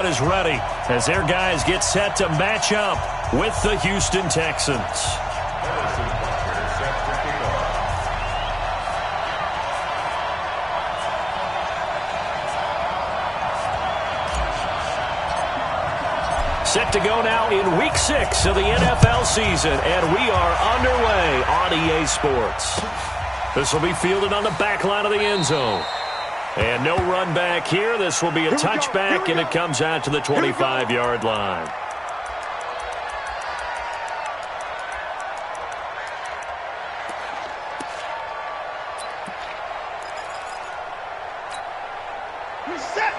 Is ready as their guys get set to match up with the Houston Texans. Set to go now in Week 6 of the NFL season, and we are underway on EA Sports. This will be fielded on the back line of the end zone. And no run back here. This will be a touchback, and it comes out to the 25-yard line. Reset.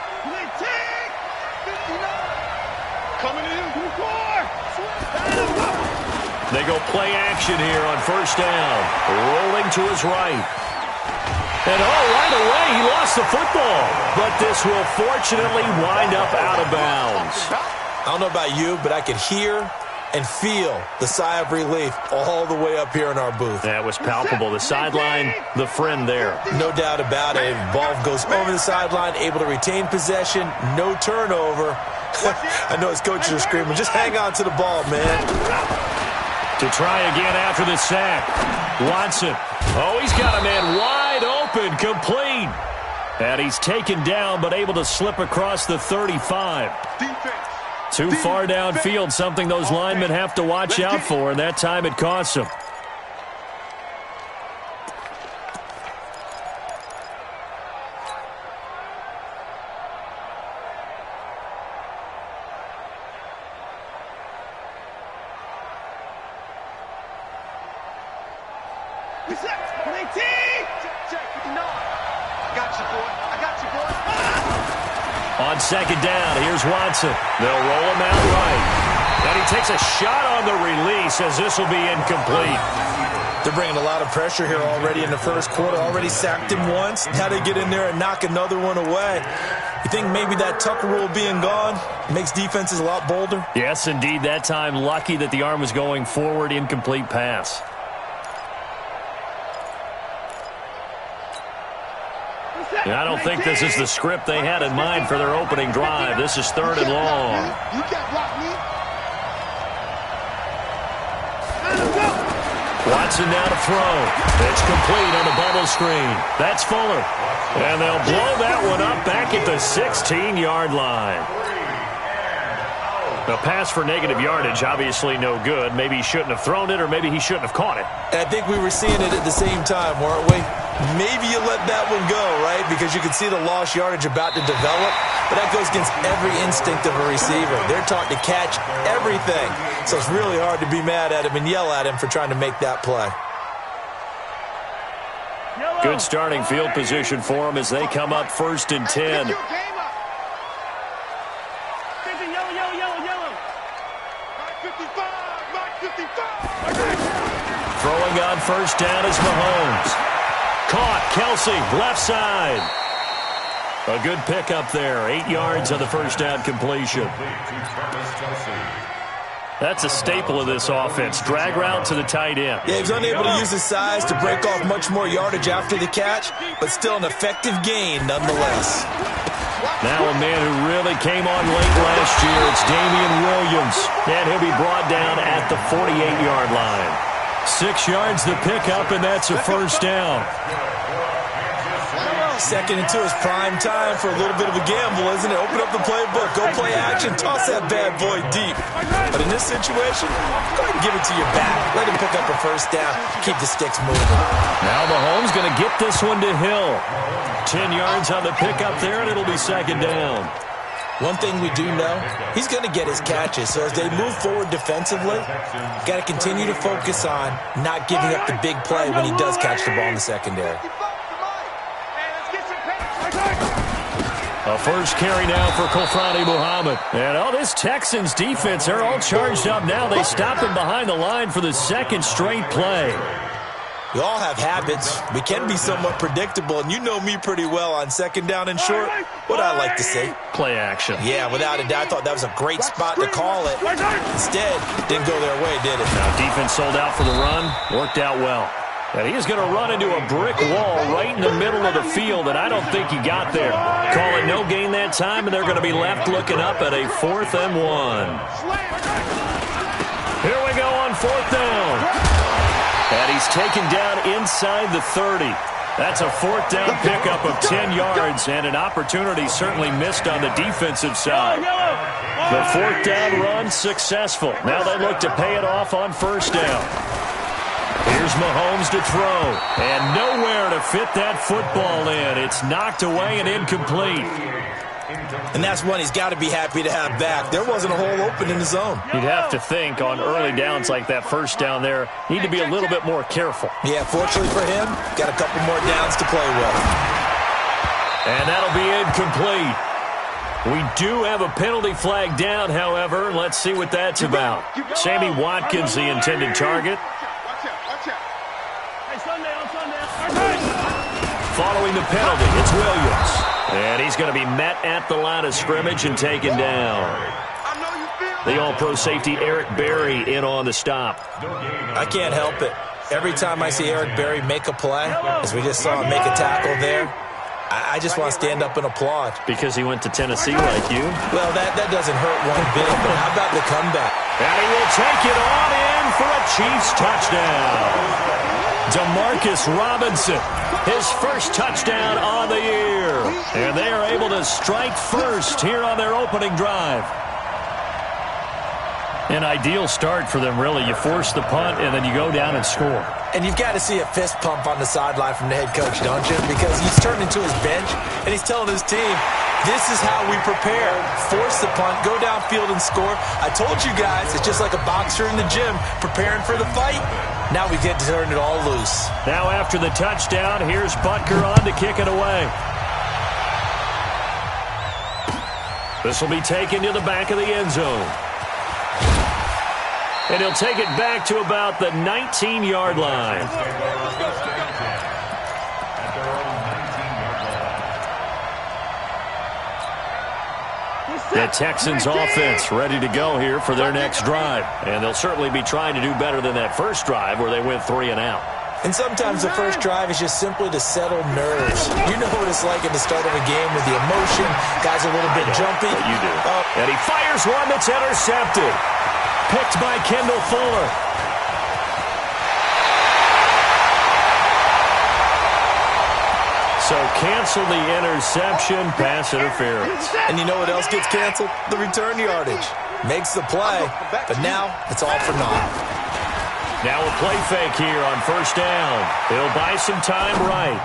Coming in. They go play action here on first down. Rolling to his right. And right away, he lost the football. But this will fortunately wind up out of bounds. I don't know about you, but I could hear and feel the sigh of relief all the way up here in our booth. That was palpable. The sideline, the friend there. No doubt about it. Ball goes over the sideline, able to retain possession, no turnover. I know his coaches are screaming, just hang on to the ball, man. To try again after the sack. Watson. Oh, he's got a man wide open, complete. And he's taken down, but able to slip across the 35. Too far downfield, something those linemen have to watch out for, and that time it costs them. On second down, here's Watson. They'll roll him out right. And he takes a shot on the release as this will be incomplete. They're bringing a lot of pressure here already in the first quarter. Already sacked him once. Now they get in there and knock another one away. You think maybe that Tucker rule being gone makes defenses a lot bolder? Yes, indeed. That time, lucky that the arm was going forward. Incomplete pass. I don't think this is the script they had in mind for their opening drive. This is 3rd and long. You can't block me. Watson now to throw. It's complete on the bubble screen. That's Fuller. And they'll blow that one up back at the 16-yard line. The pass for negative yardage, obviously no good. Maybe he shouldn't have thrown it, or maybe he shouldn't have caught it. And I think we were seeing it at the same time, weren't we? Maybe you let that one go, right? Because you can see the lost yardage about to develop. But that goes against every instinct of a receiver. They're taught to catch everything. So it's really hard to be mad at him and yell at him for trying to make that play. Good starting field position for them as they come up 1st and 10. Throwing on first down is Mahomes. Caught, Kelsey, left side. A good pickup there. 8 yards on the first down completion. That's a staple of this offense. Drag route to the tight end. Yeah, he was unable to use his size to break off much more yardage after the catch, but still an effective gain nonetheless. Now a man who really came on late last year, it's Damian Williams. And he'll be brought down at the 48-yard line. 6 yards to pick up, and that's a first down. 2nd and 2 is prime time for a little bit of a gamble, isn't it? Open up the playbook, go play action, toss that bad boy deep. But in this situation, go ahead and give it to your back. Let him pick up a first down. Keep the sticks moving. Now Mahomes going to get this one to Hill. 10 yards on the pickup there, and it'll be 2nd down. One thing we do know, he's going to get his catches. So as they move forward defensively, got to continue to focus on not giving up the big play when he does catch the ball in the secondary. A first carry now for Kofrani Muhammad. And this Texans defense, they're all charged up now. They stop him behind the line for the 2nd straight play. We all have habits. We can be somewhat predictable, and you know me pretty well on 2nd down and short. What I like to say. Play action. Yeah, without a doubt, I thought that was a great spot to call it. Instead, didn't go their way, did it? Now defense sold out for the run. Worked out well. And he's going to run into a brick wall right in the middle of the field, and I don't think he got there. Call it no gain that time, and they're going to be left looking up at a 4th and 1. Here we go on 4th down. And he's taken down inside the 30. That's a 4th down pickup of 10 yards, and an opportunity certainly missed on the defensive side. The 4th down run successful. Now they look to pay it off on 1st down. Here's Mahomes to throw, and nowhere to fit that football in. It's knocked away and incomplete. And that's one he's got to be happy to have back. There wasn't a hole open in the zone. You'd have to think on early downs like that 1st down there, need to be a little bit more careful. Yeah, fortunately for him, got a couple more downs to play with. And that'll be incomplete. We do have a penalty flag down, however. Let's see what that's about. Sammy Watkins, the intended target. Following the penalty, it's Williams. And he's going to be met at the line of scrimmage and taken down. The All-Pro safety Eric Berry in on the stop. I can't help it. Every time I see Eric Berry make a play, as we just saw him make a tackle there, I just want to stand up and applaud. Because he went to Tennessee like you? Well, that doesn't hurt one bit, but how about the comeback? And he will take it on in for a Chiefs touchdown. Demarcus Robinson, his first touchdown on the year. And they are able to strike first here on their opening drive. An ideal start for them, really. You force the punt, and then you go down and score. And you've got to see a fist pump on the sideline from the head coach, don't you? Because he's turning to his bench, and he's telling his team, this is how we prepare. Force the punt, go downfield and score. I told you guys, it's just like a boxer in the gym preparing for the fight. Now we get to turn it all loose. Now after the touchdown, here's Butker on to kick it away. This will be taken to the back of the end zone. And he'll take it back to about the 19-yard line. The Texans offense ready to go here for their next drive. And they'll certainly be trying to do better than that first drive where they went 3 and out. And sometimes the first drive is just simply to settle nerves. You know what it's like at the start of a game with the emotion. Guys a little bit jumpy. You do. And he fires one that's intercepted. Picked by Kendall Fuller. So cancel the interception, pass interference. And you know what else gets canceled? The return yardage. Makes the play, but now it's all for naught. Now a play fake here on first down. He'll buy some time right.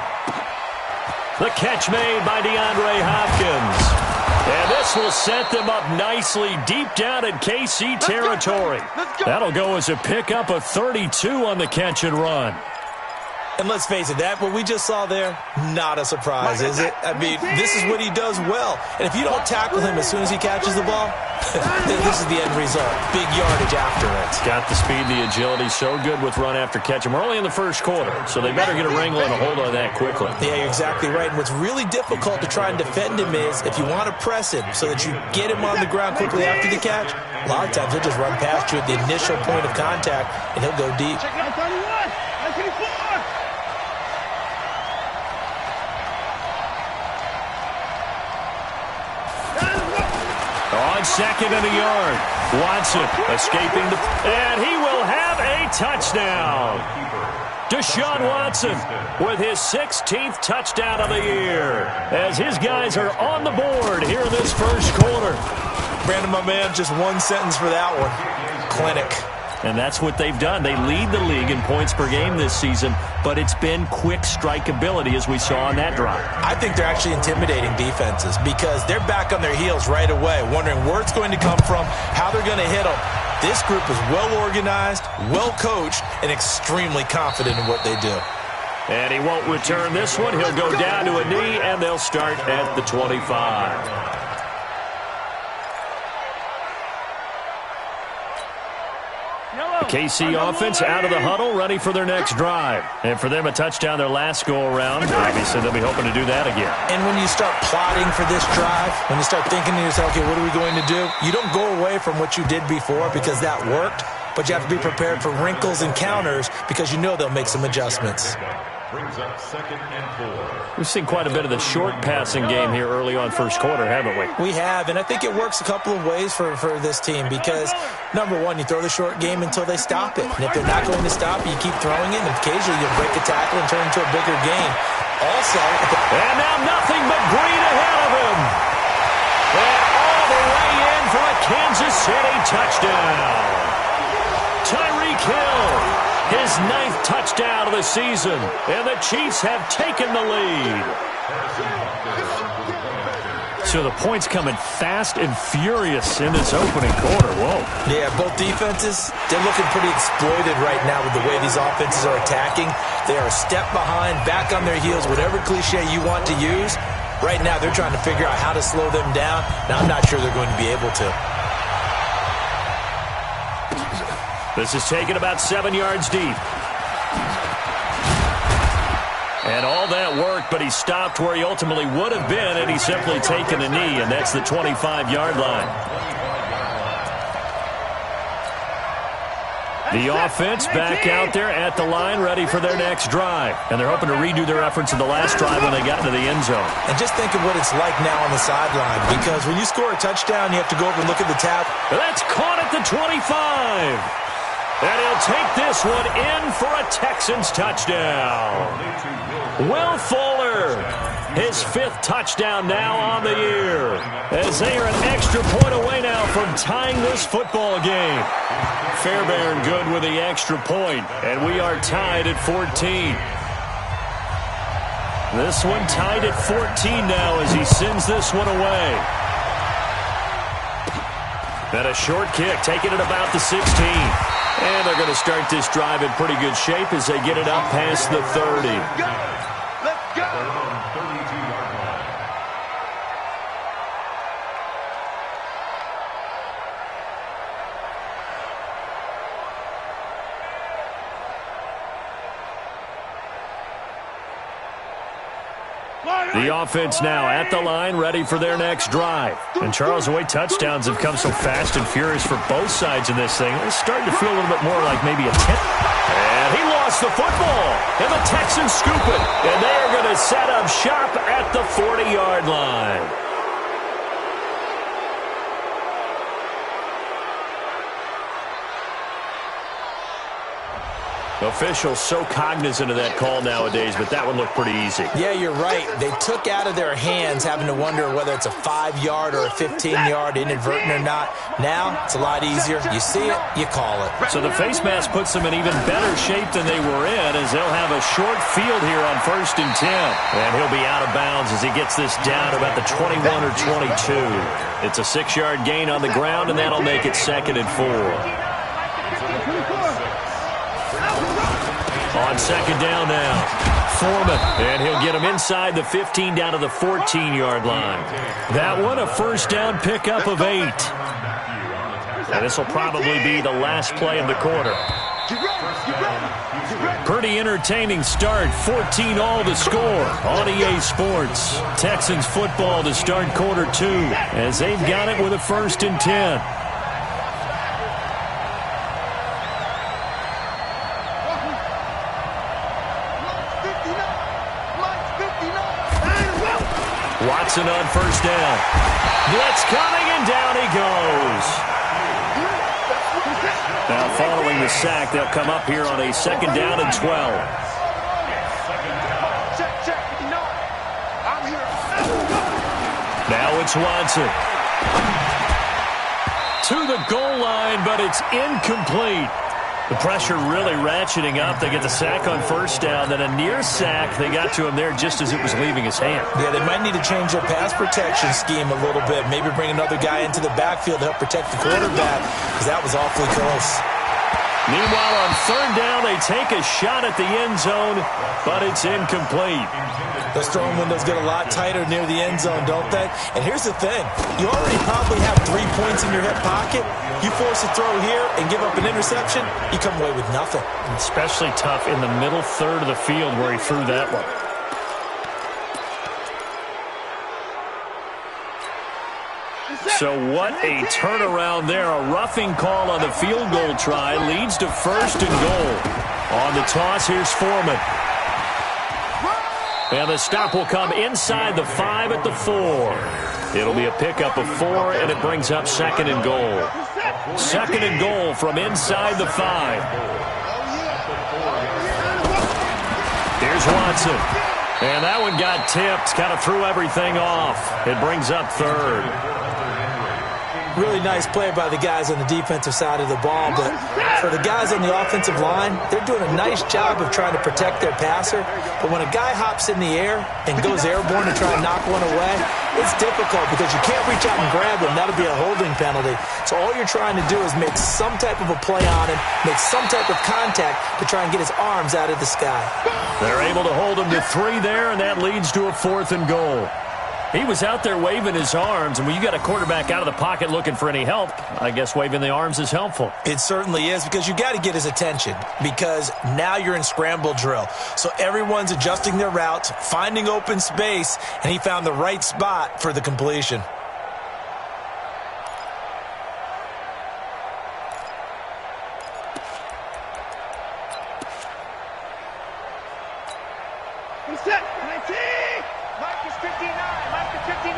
The catch made by DeAndre Hopkins. And this will set them up nicely deep down in KC territory. That'll go as a pickup of 32 on the catch and run. And let's face it, that what we just saw there, not a surprise, is it? I mean, this is what he does well. And if you don't tackle him as soon as he catches the ball, this is the end result. Big yardage after it. Got the speed, the agility, so good with run after catch. And we're only in the first quarter, so they better get a wrangle and a hold on that quickly. Yeah, you're exactly right. And what's really difficult to try and defend him is if you want to press him so that you get him on the ground quickly after the catch, a lot of times he'll just run past you at the initial point of contact, and he'll go deep. On second and a yard. Watson escaping the... And he will have a touchdown. Deshaun Watson with his 16th touchdown of the year as his guys are on the board here in this first quarter. Brandon, my man, just one sentence for that one. Clinic. And that's what they've done. They lead the league in points per game this season, but it's been quick strikeability as we saw on that drive. I think they're actually intimidating defenses because they're back on their heels right away, wondering where it's going to come from, how they're going to hit them. This group is well organized, well coached, and extremely confident in what they do. And he won't return this one. He'll go down to a knee, and they'll start at the 25. The KC offense out of the huddle, ready for their next drive. And for them, a touchdown their last go-around. Obviously, they'll be hoping to do that again. And when you start plotting for this drive, when you start thinking to yourself, okay, what are we going to do? You don't go away from what you did before because that worked, but you have to be prepared for wrinkles and counters because you know they'll make some adjustments. Brings up 2nd and 4. We've seen quite a bit of the short passing game here early on first quarter, haven't we? We have, and I think it works a couple of ways for this team because, number one, you throw the short game until they stop it. And if they're not going to stop it, you keep throwing it, and occasionally you'll break a tackle and turn it into a bigger game. Also, and now nothing but green ahead of him. And all the way in for a Kansas City touchdown. Tyreek Hill. His 9th touchdown of the season, and the Chiefs have taken the lead. So the points coming fast and furious in this opening quarter. Whoa. Yeah, both defenses, they're looking pretty exploited right now with the way these offenses are attacking. They are a step behind, back on their heels, whatever cliche you want to use. Right now, they're trying to figure out how to slow them down. Now, I'm not sure they're going to be able to. This is taken about 7 yards deep. And all that worked, but he stopped where he ultimately would have been had he simply taken a knee, and that's the 25-yard line. The offense back out there at the line, ready for their next drive. And they're hoping to redo their efforts in the last drive when they got into the end zone. And just think of what it's like now on the sideline, because when you score a touchdown, you have to go over and look at the tab. That's caught at the 25. And he'll take this one in for a Texans touchdown. Will Fuller, his 5th touchdown now on the year, as they are an extra point away now from tying this football game. Fairbairn good with the extra point, and we are tied at 14. This one tied at 14 now as he sends this one away. And a short kick, taking it about the 16. And they're going to start this drive in pretty good shape as they get it up past the 30. Let's go. The offense now at the line, ready for their next drive. And Charles, the way touchdowns have come so fast and furious for both sides in this thing, it's starting to feel a little bit more like maybe a 10. And he lost the football. And the Texans scoop it. And they are going to set up shop at the 40-yard line. Officials so cognizant of that call nowadays, but that one looked pretty easy. Yeah, you're right. They took out of their hands having to wonder whether it's a 5-yard or a 15-yard, inadvertent or not. Now, it's a lot easier. You see it, you call it. So the face mask puts them in even better shape than they were in, as they'll have a short field here on 1st and 10. And he'll be out of bounds as he gets this down about the 21 or 22. It's a 6-yard gain on the ground, and that'll make it 2nd and 4. On 2nd down now, Foreman, and he'll get him inside the 15 down to the 14-yard line. That one, a 1st down pickup of 8. And this will probably be the last play of the quarter. Pretty entertaining start, 14 all to score on EA Sports. Texans football to start quarter 2, as they've got it with a 1st and 10. Watson on 1st down. Blitz coming, and down he goes. Now following the sack, they'll come up here on a 2nd down and 12. Now it's Watson. To the goal line, but it's incomplete. The pressure really ratcheting up. They get the sack on 1st down, then a near sack. They got to him there just as it was leaving his hand. Yeah, they might need to change their pass protection scheme a little bit. Maybe bring another guy into the backfield to help protect the quarterback, because that was awfully close. Meanwhile, on 3rd down, they take a shot at the end zone, but it's incomplete. Those throwing windows get a lot tighter near the end zone, don't they? And here's the thing. You already probably have 3 points in your hip pocket. You force a throw here and give up an interception, you come away with nothing. Especially tough in the middle third of the field where he threw that one. So what a turnaround there. A roughing call on the field goal try leads to 1st and goal. On the toss, here's Foreman. And the stop will come inside the 5 at the 4. It'll be a pickup of 4, and it brings up 2nd and goal. 2nd and goal from inside the 5. Here's Watson. And that one got tipped, kind of threw everything off. It brings up 3rd. Really nice play by the guys on the defensive side of the ball, but for the guys on the offensive line, they're doing a nice job of trying to protect their passer. But when a guy hops in the air and goes airborne to try and knock one away, it's difficult because you can't reach out and grab him. That'll be a holding penalty. So all you're trying to do is make some type of a play on him, make some type of contact to try and get his arms out of the sky. They're able to hold him to 3 there, and that leads to a 4th and goal. He was out there waving his arms, and when you got a quarterback out of the pocket looking for any help, I guess waving the arms is helpful. It certainly is, because you got to get his attention, because now you're in scramble drill. So everyone's adjusting their routes, finding open space, and he found the right spot for the completion. Set, 19! Mike is 59, Mike is 59.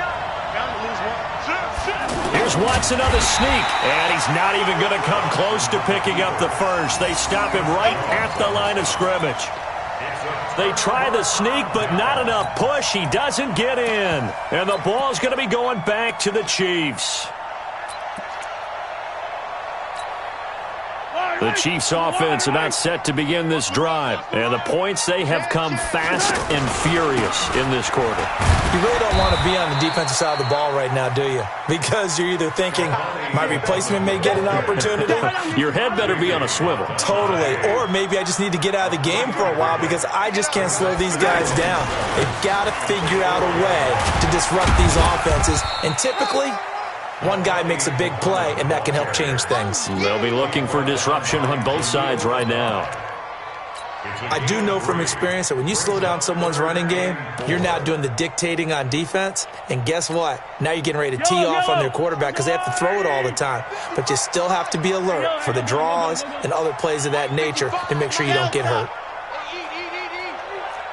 Bound to lose one. Here's Watson on the sneak, and he's not even going to come close to picking up the 1st. They stop him right at the line of scrimmage. They try the sneak, but not enough push. He doesn't get in. And the ball's going to be going back to the Chiefs. The Chiefs' offense about set to begin this drive. And the points, they have come fast and furious in this quarter. You really don't want to be on the defensive side of the ball right now, do you? Because you're either thinking, my replacement may get an opportunity. Your head better be on a swivel. Totally. Or maybe I just need to get out of the game for a while because I just can't slow these guys down. They've got to figure out a way to disrupt these offenses. And typically, one guy makes a big play, and that can help change things. They'll be looking for disruption on both sides right now. I do know from experience that when you slow down someone's running game, you're now doing the dictating on defense. And guess what? Now you're getting ready to tee off on their quarterback because they have to throw it all the time. But you still have to be alert for the draws and other plays of that nature to make sure you don't get hurt.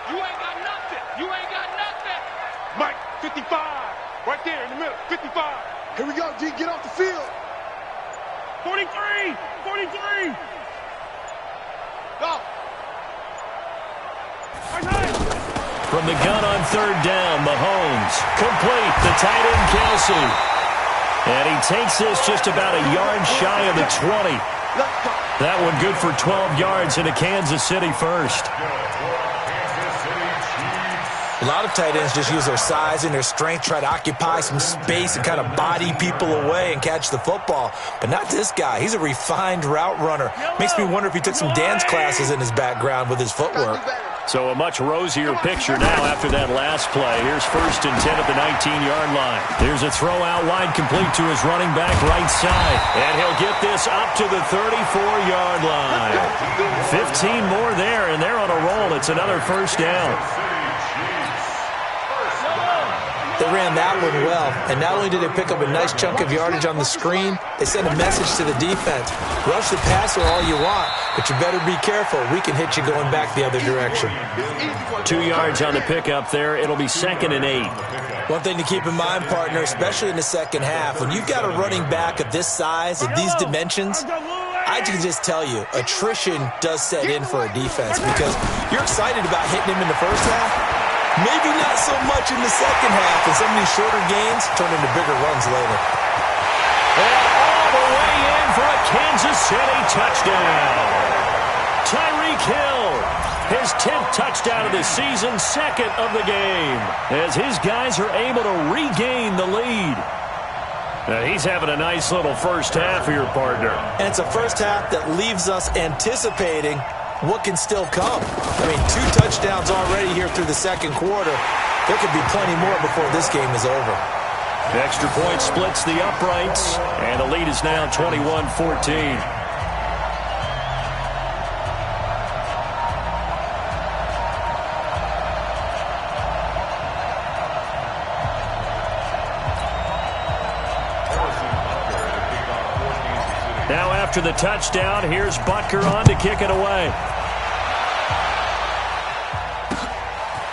You ain't got nothing. You ain't got nothing. Mike, 55. Right there in the middle, 55. Here we go, G. Get off the field. 43. 43. Go. From the gun on 3rd down, Mahomes. Complete. The tight end, Kelsey. And he takes this just about a yard shy of the 20. That one good for 12 yards into Kansas City first. A lot of tight ends just use their size and their strength, try to occupy some space and kind of body people away and catch the football. But not this guy. He's a refined route runner. Makes me wonder if he took some dance classes in his background with his footwork. So a much rosier picture now after that last play. Here's 1st and 10 at the 19-yard line. Here's a throw out wide complete to his running back right side. And he'll get this up to the 34-yard line. 15 more there, and they're on a roll. It's another 1st down. They ran that one well, and not only did they pick up a nice chunk of yardage on the screen, they sent a message to the defense. Rush the passer all you want, but you better be careful. We can hit you going back the other direction. 2 yards on the pickup there. It'll be 2nd and 8. One thing to keep in mind, partner, especially in the second half, when you've got a running back of this size, of these dimensions, I can just tell you, attrition does set in for a defense because you're excited about hitting him in the first half. Maybe not so much in the second half, and some of these shorter gains turn into bigger runs later. And all the way in for a Kansas City touchdown. Tyreek Hill, his 10th touchdown of the season, 2nd of the game, as his guys are able to regain the lead. Now, he's having a nice little first half here, partner. And it's a first half that leaves us anticipating what can still come. I mean, 2 touchdowns already here through the second quarter. There could be plenty more before this game is over. The extra point splits the uprights, and the lead is now 21-14. Now after the touchdown, here's Butker on to kick it away.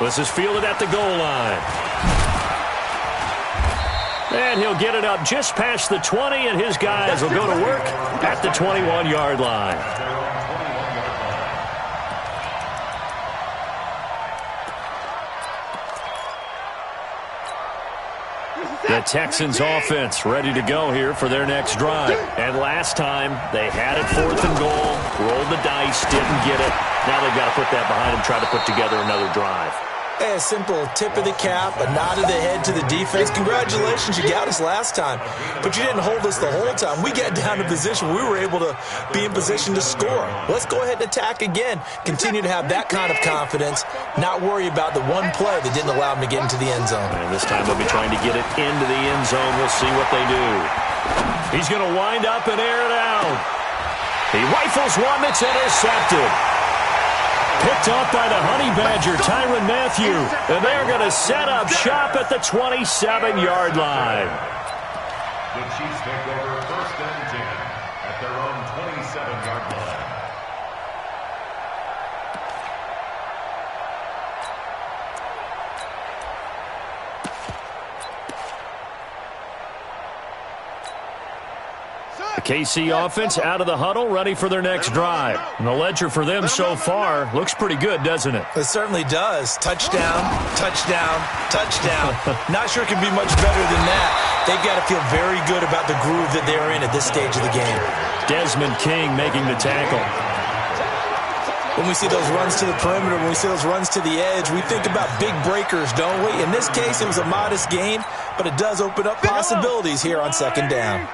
This is fielded at the goal line. And he'll get it up just past the 20, and his guys will go to work at the 21-yard line. The Texans offense ready to go here for their next drive. And last time, they had it 4th and goal, rolled the dice, didn't get it. Now they've got to put that behind them, try to put together another drive. A simple tip of the cap, a nod of the head to the defense. Congratulations, you got us last time, but you didn't hold us the whole time. We got down to position. We were able to be in position to score. Let's go ahead and attack again. Continue to have that kind of confidence, not worry about the one play that didn't allow them to get into the end zone. And this time they'll be trying to get it into the end zone. We'll see what they do. He's going to wind up and air it out. He rifles one that's intercepted. Picked off by the Honey Badger, Tyrann Mathieu. And they're going to set up shop at the 27-yard line. The Chiefs take over 1st and 10 at their own 27-yard line. The KC offense out of the huddle, ready for their next drive. And the ledger for them so far looks pretty good, doesn't it? It certainly does. Touchdown, touchdown, touchdown. Not sure it can be much better than that. They've got to feel very good about the groove that they're in at this stage of the game. Desmond King making the tackle. When we see those runs to the perimeter, when we see those runs to the edge, we think about big breakers, don't we? In this case, it was a modest gain, but it does open up possibilities here on 2nd down.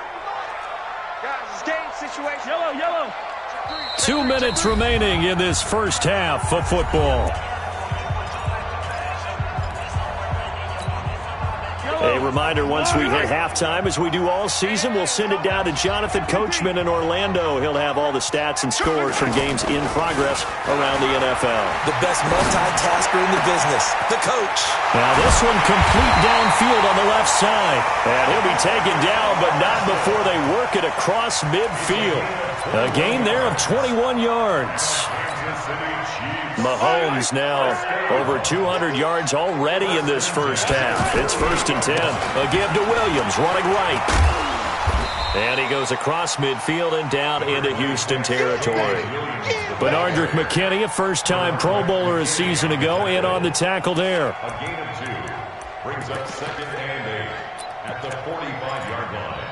2 minutes remaining in this first half of football. A reminder, once we hit halftime, as we do all season, we'll send it down to Jonathan Coachman in Orlando. He'll have all the stats and scores from games in progress around the NFL. The best multitasker in the business, the coach. Now this one complete downfield on the left side. And he'll be taken down, but not before they work it across midfield. A gain there of 21 yards. Mahomes now over 200 yards already in this first half. It's 1st and 10. A give to Williams, running right. And he goes across midfield and down into Houston territory. Benardrick McKinney, a first-time Pro Bowler a season ago, in on the tackle there. A gain of 2 brings up 2nd and 8 at the 45-yard line.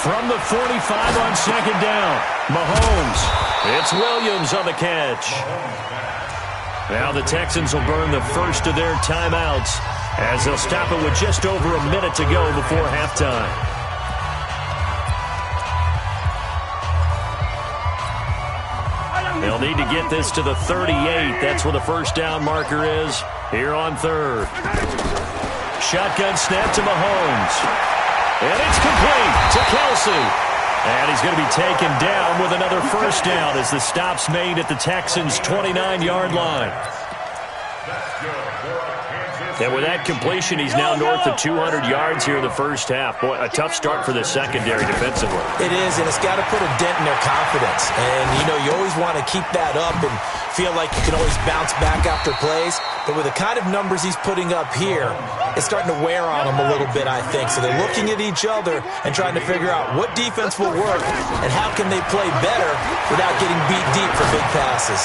From the 45 on 2nd down, Mahomes. It's Williams on the catch. Now the Texans will burn the first of their timeouts as they'll stop it with just over a minute to go before halftime. They'll need to get this to the 38. That's where the first down marker is here on 3rd. Shotgun snap to Mahomes. And it's complete to Kelsey. And he's going to be taken down with another first down as the stop's made at the Texans' 29-yard line. And with that completion, he's now north of 200 yards here in the first half. Boy, a tough start for the secondary defensively. It is, and it's got to put a dent in their confidence. And, you know, you always want to keep that up and feel like you can always bounce back after plays. But with the kind of numbers he's putting up here, it's starting to wear on them a little bit, I think. So they're looking at each other and trying to figure out what defense will work and how can they play better without getting beat deep for big passes.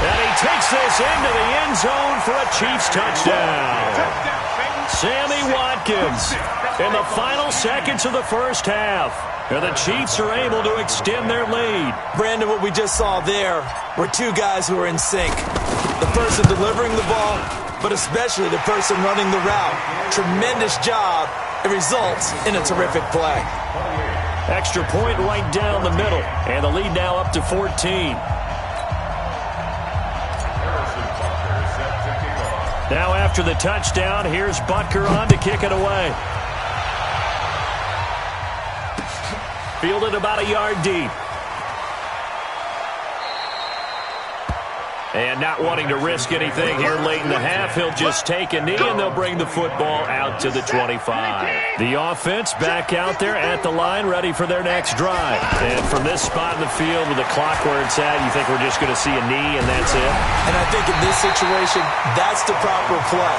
And he takes this into the end zone for a Chiefs touchdown. Sammy Watkins in the final seconds of the first half. And the Chiefs are able to extend their lead. Brandon, what we just saw there were 2 guys who are in sync. The person delivering the ball but especially the person running the route. Tremendous job. It results in a terrific play. Extra point right down the middle, and the lead now up to 14. Now after the touchdown, here's Butker on to kick it away. Fielded about a yard deep. And not wanting to risk anything here late in the half, he'll just take a knee and they'll bring the football out to the 25. The offense back out there at the line, ready for their next drive. And from this spot in the field with the clock where it's at, you think we're just going to see a knee and that's it? And I think in this situation, that's the proper play.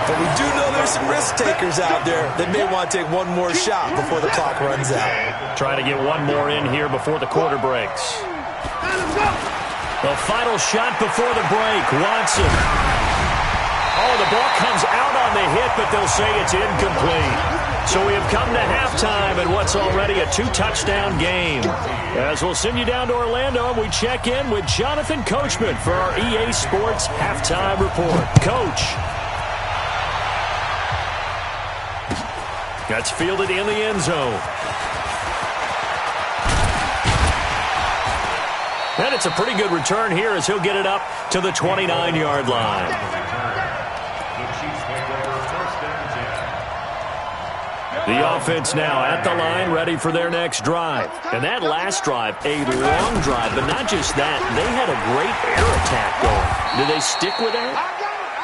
But we do know there's some risk takers out there that may want to take one more shot before the clock runs out. Trying to get one more in here before the quarter breaks. The final shot before the break. Watson. Oh, the ball comes out on the hit, but they'll say it's incomplete. So we have come to halftime in what's already a 2-touchdown game. As we'll send you down to Orlando, and we check in with Jonathan Coachman for our EA Sports Halftime Report. Coach. That's fielded in the end zone. And it's a pretty good return here as he'll get it up to the 29-yard line. The offense now at the line, ready for their next drive. And that last drive, a long drive, but not just that. They had a great air attack going. Do they stick with that?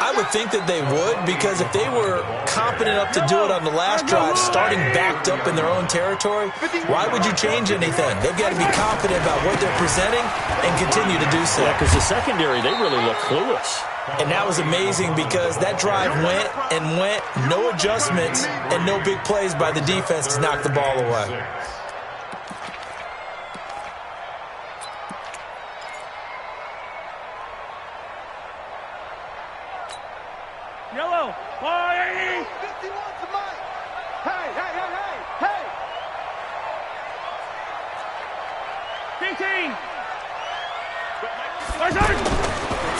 I would think that they would, because if they were confident enough to do it on the last drive, starting backed up in their own territory, why would you change anything? They've got to be confident about what they're presenting and continue to do so. Yeah, because the secondary, they really look clueless. And that was amazing because that drive went and went, no adjustments and no big plays by the defense to knock the ball away. Yellow. Hey. 51 to Mike. Hey. 15.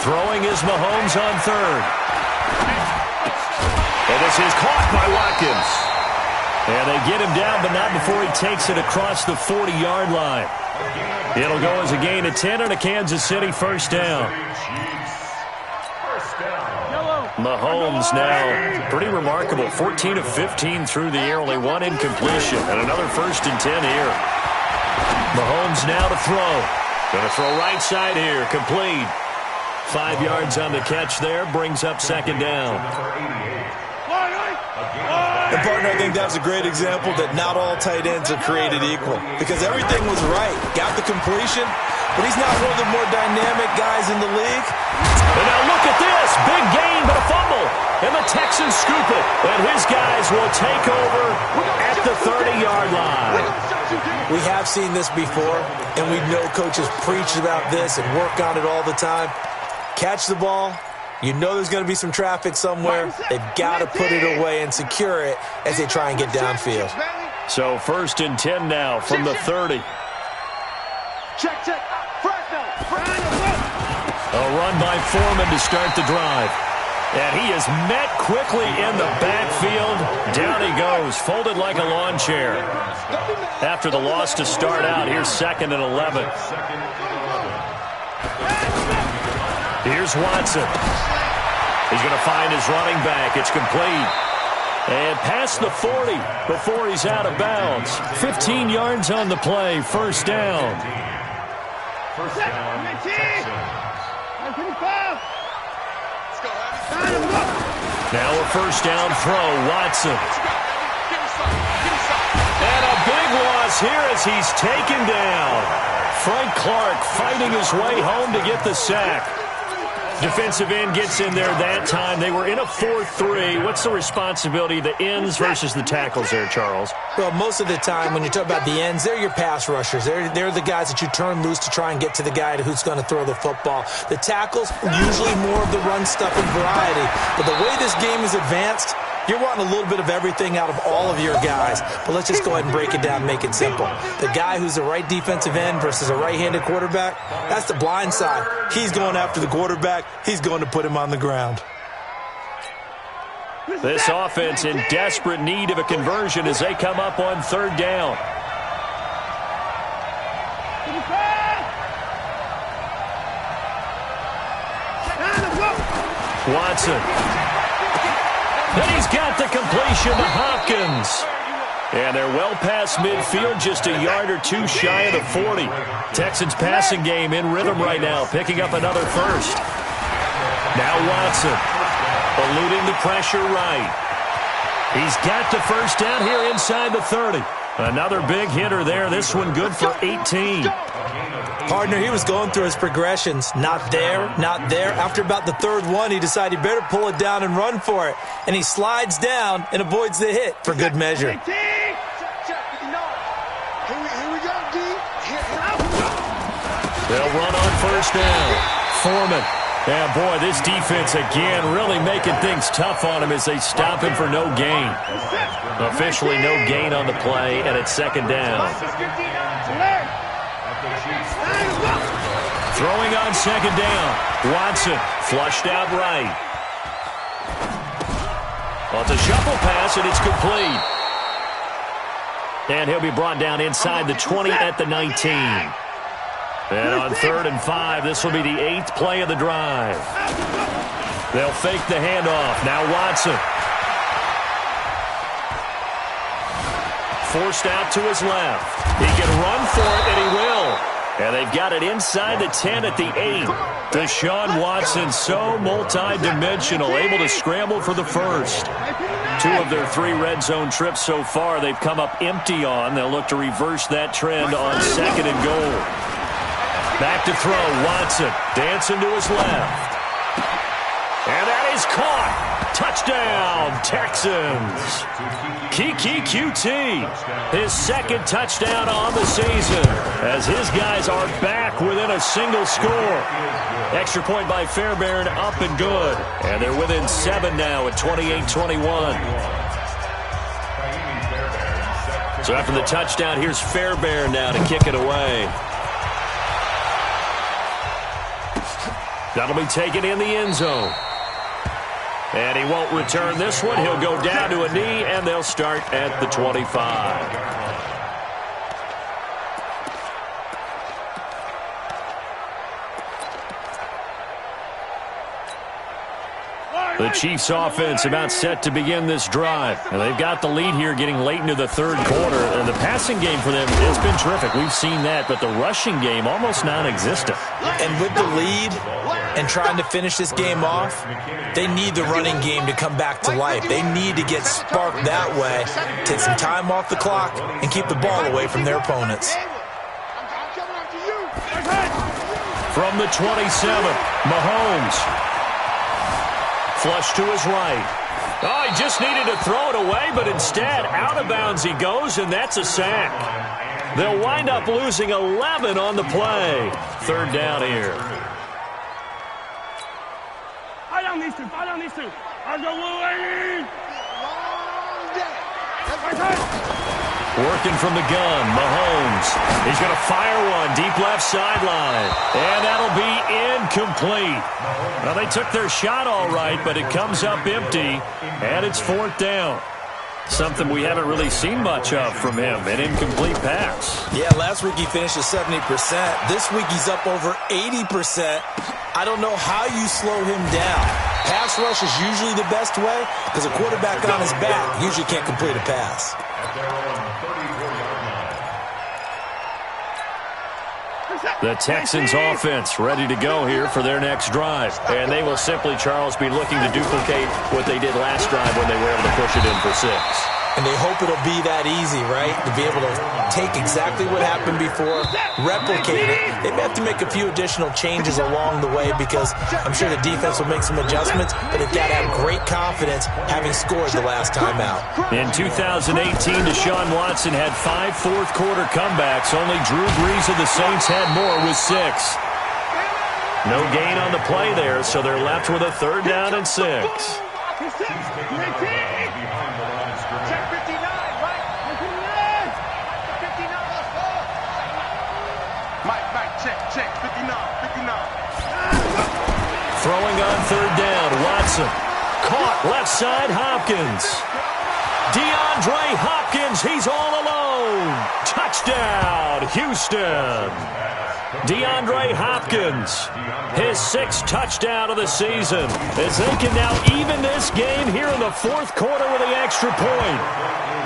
Throwing is Mahomes on third. And this is caught by Watkins. And they get him down, but not before he takes it across the 40-yard line. It'll go as a gain of 10 and a Kansas City first down. Mahomes now, pretty remarkable, 14 of 15 through the air, only one incompletion, and another 1st and 10 here. Mahomes now to throw. Going to throw right side here, complete. 5 yards on the catch there, brings up second down. And, partner, I think that's a great example that not all tight ends are created equal, because everything was right. Got the completion, but he's not one of the more dynamic guys in the league. And now look at this. Big gain, but a fumble. And the Texans scoop it. And his guys will take over at the 30-yard line. We have seen this before, and we know coaches preach about this and work on it all the time. Catch the ball. You know there's going to be some traffic somewhere. They've got to put it away and secure it as they try and get downfield. So 1st and 10 now from the 30. Check. A run by Foreman to start the drive. And he is met quickly in the backfield. Down he goes, folded like a lawn chair. After the loss to start out, here's 2nd and 11. Here's Watson. He's going to find his running back. It's complete. And past the 40 before he's out of bounds. 15 yards on the play, first down. First down, Texans. Now a first down throw, Watson. And a big loss here as he's taken down. Frank Clark fighting his way home to get the sack. Defensive end gets in there that time. They were in a 4-3. What's the responsibility of the ends versus the tackles there, Charles? Well, most of the time when you talk about the ends, they're your pass rushers. They're the guys that you turn loose to try and get to the guy who's going to throw the football. The tackles, usually more of the run-stuffing variety. But the way this game is advanced, you're wanting a little bit of everything out of all of your guys. But let's just go ahead and break it down and make it simple. The guy who's the right defensive end versus a right-handed quarterback, that's the blind side. He's going after the quarterback. He's going to put him on the ground. This offense in desperate need of a conversion as they come up on third down. Watson. And he's got the completion to Hopkins. And they're well past midfield, just a yard or two shy of the 40. Texans passing game in rhythm right now, picking up another first. Now Watson, eluding the pressure right. He's got the first down here inside the 30. Another big hitter there. This one good for 18. Partner, he was going through his progressions. Not there, not there. After about the third one, he decided he better pull it down and run for it. And he slides down and avoids the hit for good measure. Here we go, D. They'll run on first down. Foreman. Yeah, boy, this defense again really making things tough on him as they stop him for no gain. Officially no gain on the play, and it's second down. Throwing on second down. Watson flushed out right. Well, it's a shuffle pass, and it's complete. And he'll be brought down inside the 20 at the 19. And on 3rd and 5, this will be the 8th play of the drive. They'll fake the handoff. Now Watson. Forced out to his left. He can run for it, and he will. And they've got it inside the 10 at the 8. Deshaun Watson, so multi-dimensional, able to scramble for the first. 2 of their 3 red zone trips so far they've come up empty on. They'll look to reverse that trend on 2nd and goal. Back to throw, Watson, dancing to his left. And that is caught. Touchdown, Texans. Kiki QT, his 2nd touchdown on the season, as his guys are back within a single score. Extra point by Fairbairn, up and good. And they're within 7 now at 28-21. So after the touchdown, here's Fairbairn now to kick it away. That'll be taken in the end zone. And he won't return this one. He'll go down to a knee, and they'll start at the 25. The Chiefs offense about set to begin this drive. And they've got the lead here getting late into the 3rd quarter. And the passing game for them has been terrific. We've seen that, but the rushing game almost non-existent. And with the lead and trying to finish this game off, they need the running game to come back to life. They need to get sparked that way, take some time off the clock, and keep the ball away from their opponents. From the 27, Mahomes. Flush to his right. Oh, he just needed to throw it away, but instead, out of bounds he goes, and that's a sack. They'll wind up losing 11 on the play. 3rd down here. Follow these two. I'll go away. Working from the gun, Mahomes. He's going to fire one deep left sideline. And that'll be incomplete. Well, they took their shot all right, but it comes up empty. And it's 4th down. Something we haven't really seen much of from him, an incomplete pass. Yeah, last week he finished at 70%. This week he's up over 80%. I don't know how you slow him down. Pass rush is usually the best way because a quarterback on his back usually can't complete a pass. The Texans offense ready to go here for their next drive. And they will simply, Charles, be looking to duplicate what they did last drive when they were able to push it in for 6. And they hope it'll be that easy, right? To be able to take exactly what happened before, replicate it. They may have to make a few additional changes along the way because I'm sure the defense will make some adjustments, but they've got to have great confidence having scored the last time out. In 2018, Deshaun Watson had 5 fourth-quarter comebacks. Only Drew Brees of the Saints had more with 6. No gain on the play there, so they're left with a 3rd down and 6. Check, 59. Throwing on 3rd down, Watson. Caught left side, Hopkins. DeAndre Hopkins, he's all alone. Touchdown, Houston. DeAndre Hopkins, his 6th touchdown of the season, as they can now even this game here in the 4th quarter with the extra point.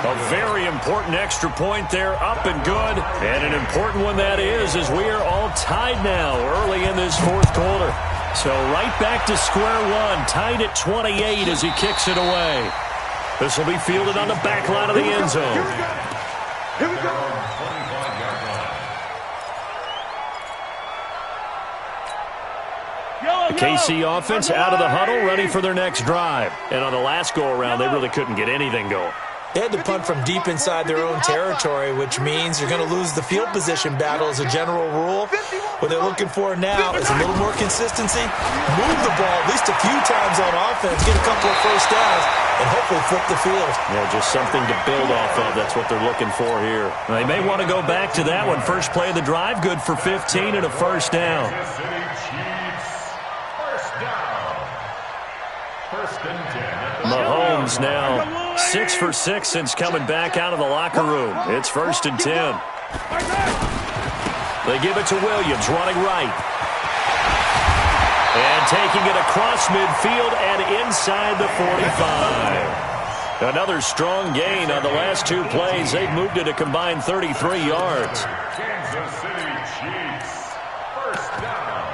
A very important extra point there, up and good, and an important one that is, as we are all tied now early in this 4th quarter. So right back to square one, tied at 28 as he kicks it away. This will be fielded on the back line of the end zone. Here we go. The KC offense out of the huddle, ready for their next drive. And on the last go-around, they really couldn't get anything going. They had to punt from deep inside their own territory, which means you're going to lose the field position battle as a general rule. What they're looking for now is a little more consistency, move the ball at least a few times on offense, get a couple of first downs, and hopefully flip the field. Yeah, just something to build off of. That's what they're looking for here. They may want to go back to that one. First play of the drive, good for 15 and a first down. Mahomes now 6 for 6 since coming back out of the locker room. It's 1st and 10. They give it to Williams, running right. And taking it across midfield and inside the 45. Another strong gain on the last 2 plays. They've moved it a combined 33 yards. Kansas City Chiefs. First down.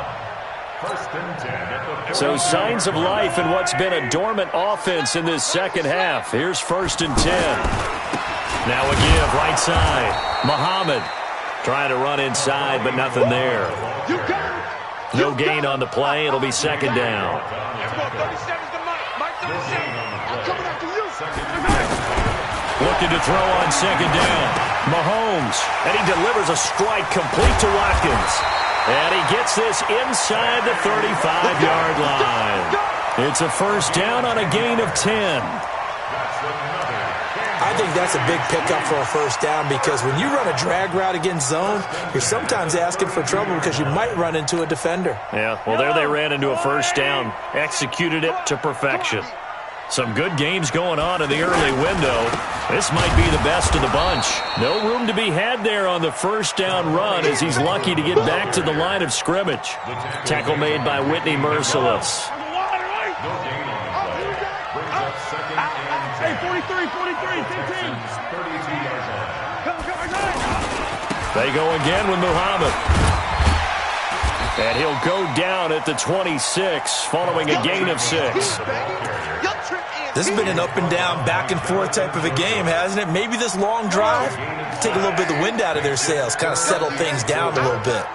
1st and 10 at the So signs of life in what's been a dormant offense in this second half. Here's 1st and 10. Now a give, right side. Muhammad trying to run inside, but nothing there. No gain on the play. It'll be 2nd down. Looking to throw on 2nd down. Mahomes, and he delivers a strike complete to Watkins. And he gets this inside the 35-yard line. It's a first down on a gain of 10. I think that's a big pickup for a first down because when you run a drag route against zone, you're sometimes asking for trouble because you might run into a defender. Yeah, well, there they ran into a first down, executed it to perfection. Some good games going on in the early window. This might be the best of the bunch. No room to be had there on the first down run as he's lucky to get back to the line of scrimmage. Tackle made by Whitney Merciless. Hey, 43, 15. They go again with Muhammad. And he'll go down at the 26 following a gain of 6. This has been an up-and-down, back-and-forth type of a game, hasn't it? Maybe this long drive, take a little bit of the wind out of their sails, kind of settle things down a little bit.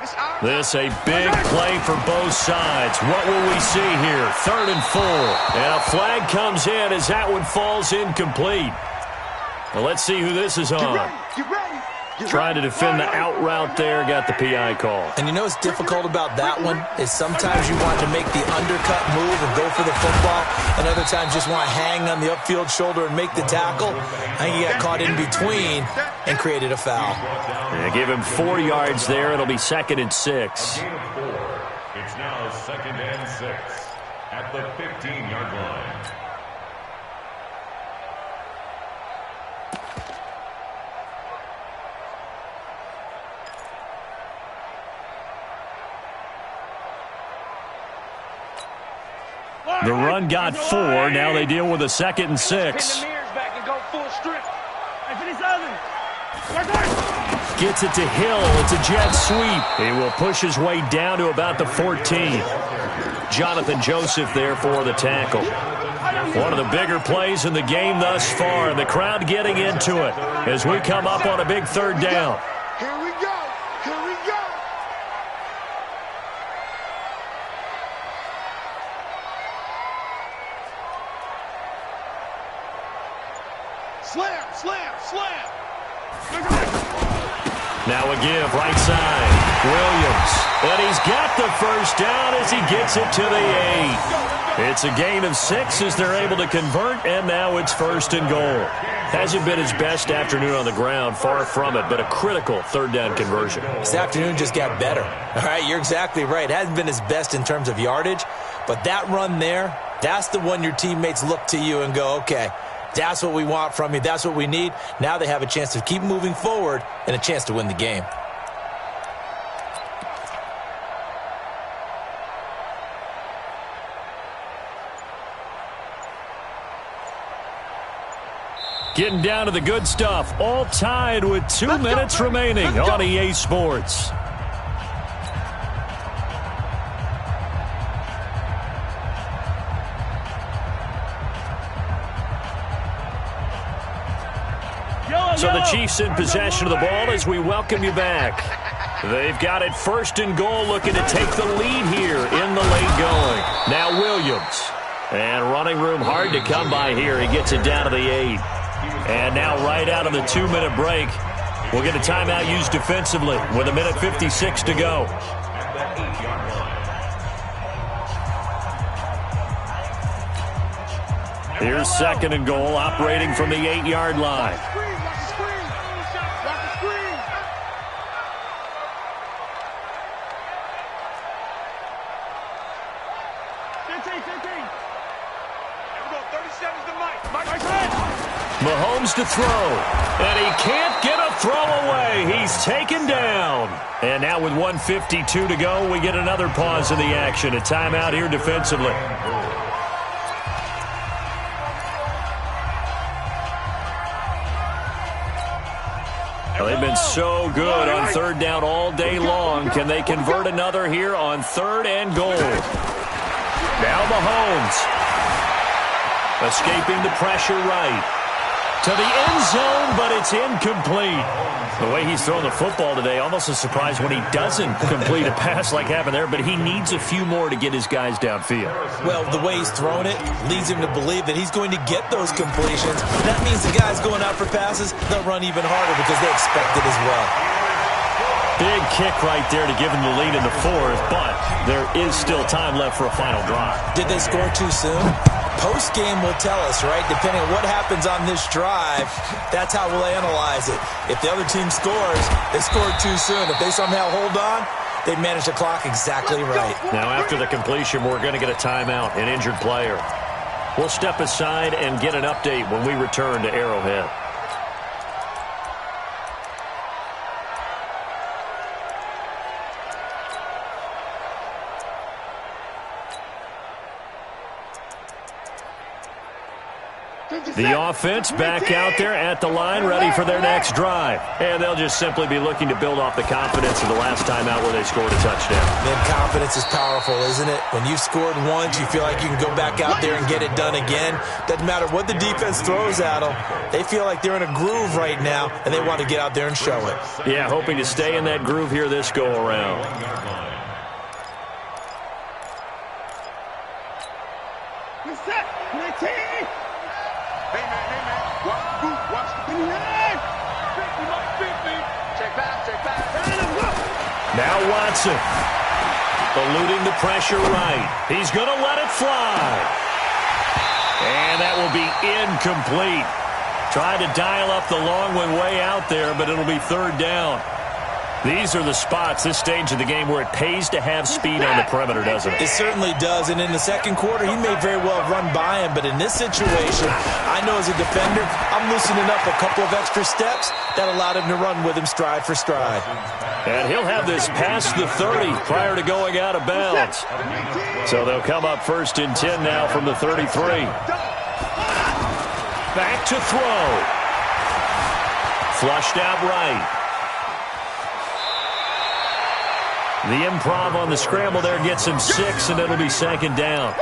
This a big play for both sides. What will we see here? 3rd and 4. And a flag comes in as that one falls incomplete. Well, let's see who this is on. Trying to defend the out route there, got the PI call. And you know what's difficult about that one is sometimes you want to make the undercut move and go for the football, and other times just want to hang on the upfield shoulder and make the tackle. I think he got caught in between and created a foul. Yeah, give him 4 yards there. It'll be 2nd and 6. It's now 2nd and 6 at the 15-yard line. The run got 4. Now they deal with a 2nd and 6. Gets it to Hill. It's a jet sweep. He will push his way down to about the 14. Jonathan Joseph there for the tackle. One of the bigger plays in the game thus far, and the crowd getting into it as we come up on a big 3rd down. Here we go. Here we go. Slam, slam, slam. Now a give, right side. Williams. And he's got the first down as he gets it to the 8. It's a gain of 6 as they're able to convert, and now it's 1st and goal. Hasn't been his best afternoon on the ground, far from it, but a critical 3rd down conversion. This afternoon just got better. All right, you're exactly right. It hasn't been his best in terms of yardage, but that run there, That's the one your teammates look to you and go, okay, that's what we want from you. That's what we need. Now they have a chance to keep moving forward and a chance to win the game. Getting down to the good stuff. All tied with 2 minutes remaining on EA Sports. So the Chiefs in possession of the ball as we welcome you back. They've got it first and goal, looking to take the lead here in the late going. Now Williams. And running room hard to come by here. He gets it down to the 8. And now right out of the 2-minute break, we'll get a timeout used defensively with 1:56 to go. Here's second and goal, operating from the 8-yard line. Mahomes to throw, and he can't get a throw away. He's taken down. And now with 1:52 to go, we get another pause in the action. A timeout here defensively. Well, they've been so good on third down all day long. Can they convert another here on third and goal? Now Mahomes. Escaping the pressure right. To the end zone, but it's incomplete. The way he's throwing the football today, almost a surprise when he doesn't complete a pass like happened there, but he needs a few more to get his guys downfield. Well, the way he's thrown it leads him to believe that he's going to get those completions. That means the guys going out for passes, they'll run even harder because they expect it as well. Big kick right there to give him the lead in the fourth, but there is still time left for a final drive. Did they score too soon? Post-game will tell us, right? Depending on what happens on this drive, that's how we'll analyze it. If the other team scores, they scored too soon. If they somehow hold on, they manage the clock exactly right. Now, after the completion, we're going to get a timeout, an injured player. We'll step aside and get an update when we return to Arrowhead. The offense back out there at the line, ready for their next drive. And they'll just simply be looking to build off the confidence of the last time out where they scored a touchdown. Man, confidence is powerful, isn't it? When you've scored once, you feel like you can go back out there and get it done again. Doesn't matter what the defense throws at them. They feel like they're in a groove right now, and they want to get out there and show it. Yeah, hoping to stay in that groove here this go-around. Now Watson, eluding the pressure right. He's going to let it fly. And that will be incomplete. Tried to dial up the long one way out there, but it'll be third down. These are the spots, this stage of the game, where it pays to have speed on the perimeter, doesn't it? It certainly does, and in the second quarter, he may very well have run by him, but in this situation, I know as a defender, I'm loosening up a couple of extra steps that allowed him to run with him stride for stride. And he'll have this past the 30 prior to going out of bounds. So they'll come up first and 10 now from the 33. Back to throw. Flushed out right. The improv on the scramble there gets him 6, and it'll be second down.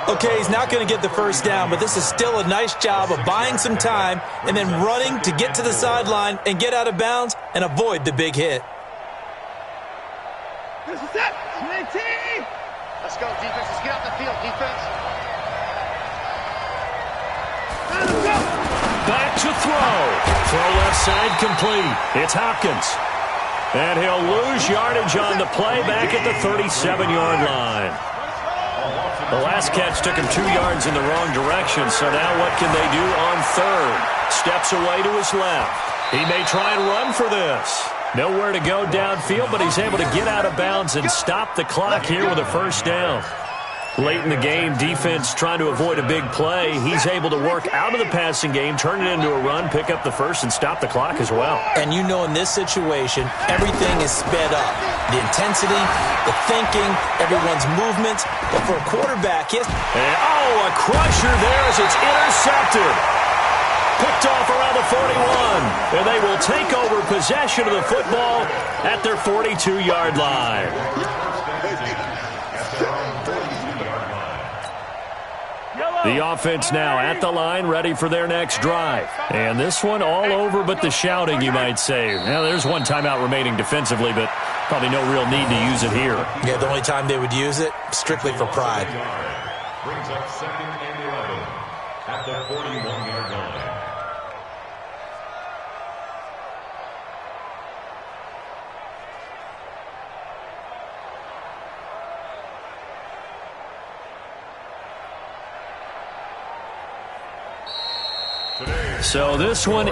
Okay, he's not going to get the first down, but this is still a nice job of buying some time and then running to get to the sideline and get out of bounds and avoid the big hit. Let's go, defense. Let's get off the field, defense. Back to throw. Throw left side complete. It's Hopkins. And he'll lose yardage on the play back at the 37-yard line. The last catch took him 2 yards in the wrong direction, so now what can they do on third? Steps away to his left. He may try and run for this. Nowhere to go downfield, but he's able to get out of bounds and stop the clock here with a first down. Late in the game, defense trying to avoid a big play. He's able to work out of the passing game, turn it into a run, pick up the first, and stop the clock as well. And you know in this situation, everything is sped up. The intensity, the thinking, everyone's movements. But for a quarterback, a crusher there as it's intercepted. Picked off around the 41. And they will take over possession of the football at their 42-yard line. The offense now at the line, ready for their next drive. And this one all over but the shouting, you might say. Now, there's one timeout remaining defensively, but probably no real need to use it here. Yeah, the only time they would use it, strictly for pride. Brings up 2nd and 11 at the 41-yard line. So this one